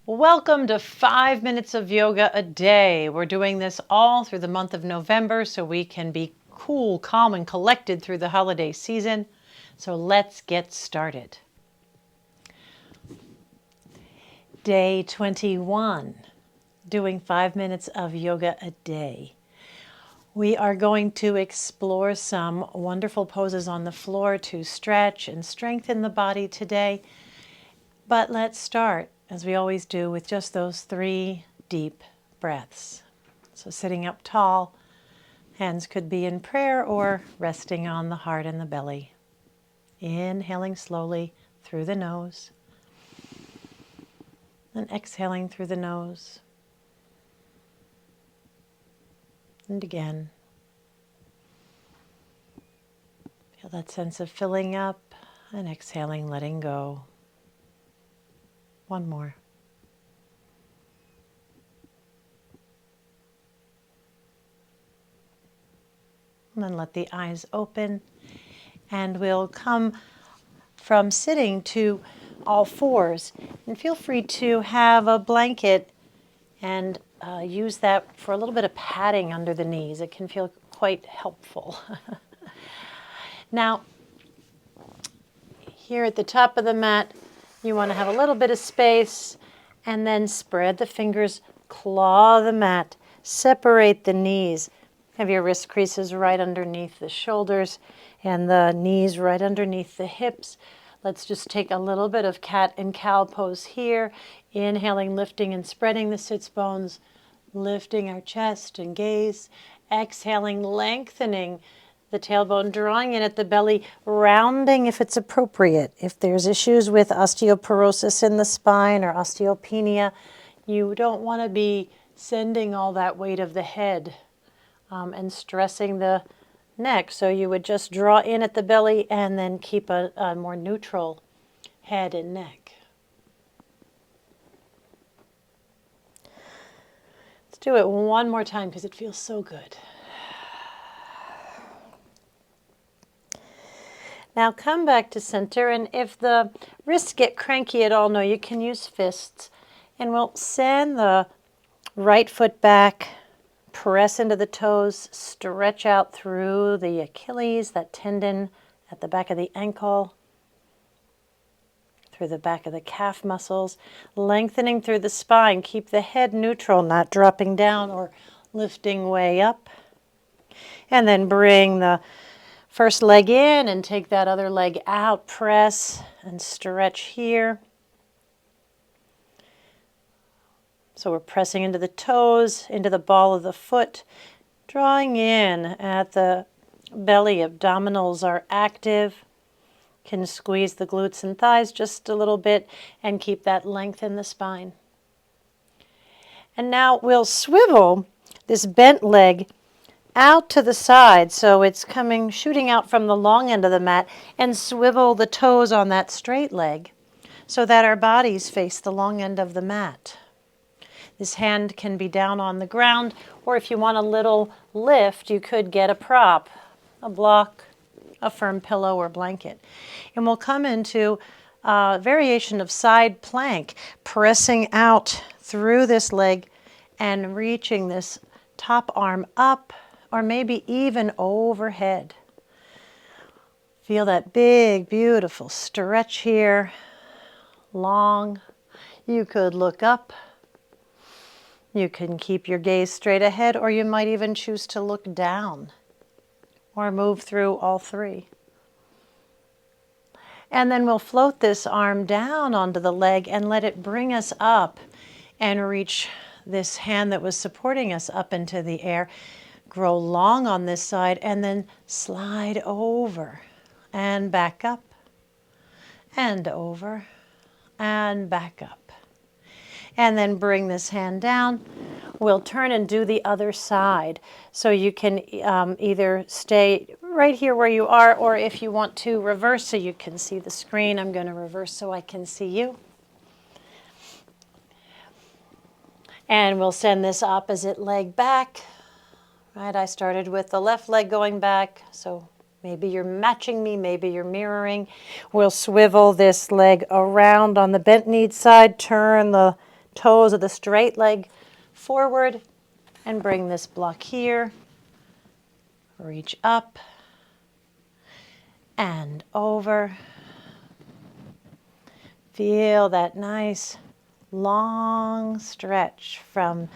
Welcome to 5 minutes of yoga a day. We're doing this all through the month of November so we can be cool, calm, and collected through the holiday season. So let's get started. Day 21, doing 5 minutes of yoga a day. We are going to explore some wonderful poses on the floor to stretch and strengthen the body today. But let's start, as we always do, with just those 3 deep breaths. So sitting up tall, hands could be in prayer or resting on the heart and the belly. Inhaling slowly through the nose, and exhaling through the nose. And again. Feel that sense of filling up and exhaling, letting go. One more. And then let the eyes open, and we'll come from sitting to all fours. And feel free to have a blanket and use that for a little bit of padding under the knees. It can feel quite helpful. Now, here at the top of the mat, you want to have a little bit of space, and then spread the fingers, claw the mat, separate the knees. Have your wrist creases right underneath the shoulders and the knees right underneath the hips. Let's just take a little bit of cat and cow pose here. Inhaling, lifting and spreading the sits bones, lifting our chest and gaze. Exhaling, lengthening the tailbone, drawing in at the belly, rounding if it's appropriate. If there's issues with osteoporosis in the spine or osteopenia, you don't want to be sending all that weight of the head and stressing the neck. So you would just draw in at the belly and then keep a more neutral head and neck. Let's do it one more time because it feels so good. Now come back to center, and if the wrists get cranky at all, no, you can use fists. And we'll send the right foot back, press into the toes, stretch out through the Achilles, that tendon at the back of the ankle, through the back of the calf muscles, lengthening through the spine. Keep the head neutral, not dropping down or lifting way up. And then bring the first leg in and take that other leg out. Press and stretch here. So we're pressing into the toes, into the ball of the foot, drawing in at the belly. Abdominals are active. Can squeeze the glutes and thighs just a little bit and keep that length in the spine. And now we'll swivel this bent leg out to the side, so it's shooting out from the long end of the mat, and swivel the toes on that straight leg so that our bodies face the long end of the mat. This hand can be down on the ground, or if you want a little lift, you could get a prop, a block, a firm pillow or blanket. And we'll come into a variation of side plank, pressing out through this leg and reaching this top arm up, or maybe even overhead. Feel that big, beautiful stretch here, long. You could look up. You can keep your gaze straight ahead, or you might even choose to look down or move through all 3. And then we'll float this arm down onto the leg and let it bring us up and reach this hand that was supporting us up into the air. Grow long on this side and then slide over and back up and over and back up. And then bring this hand down. We'll turn and do the other side. So you can either stay right here where you are, or if you want to reverse so you can see the screen, I'm going to reverse so I can see you. And we'll send this opposite leg back. Right, I started with the left leg going back, so maybe you're matching me, maybe you're mirroring. We'll swivel this leg around on the bent knee side, turn the toes of the straight leg forward and bring this block here. Reach up and over. Feel that nice long stretch from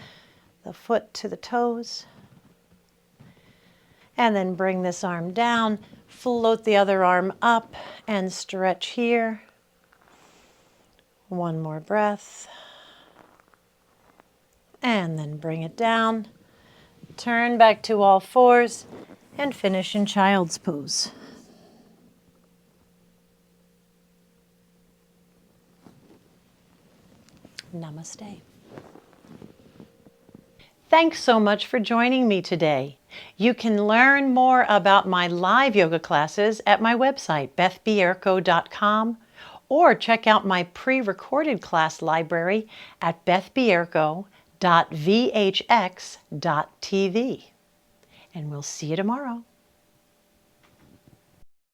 the foot to the toes. And then bring this arm down, float the other arm up and stretch here. One more breath. And then bring it down. Turn back to all fours and finish in child's pose. Namaste. Thanks so much for joining me today. You can learn more about my live yoga classes at my website, bethbierko.com, or check out my pre-recorded class library at bethbierko.vhx.tv. And we'll see you tomorrow.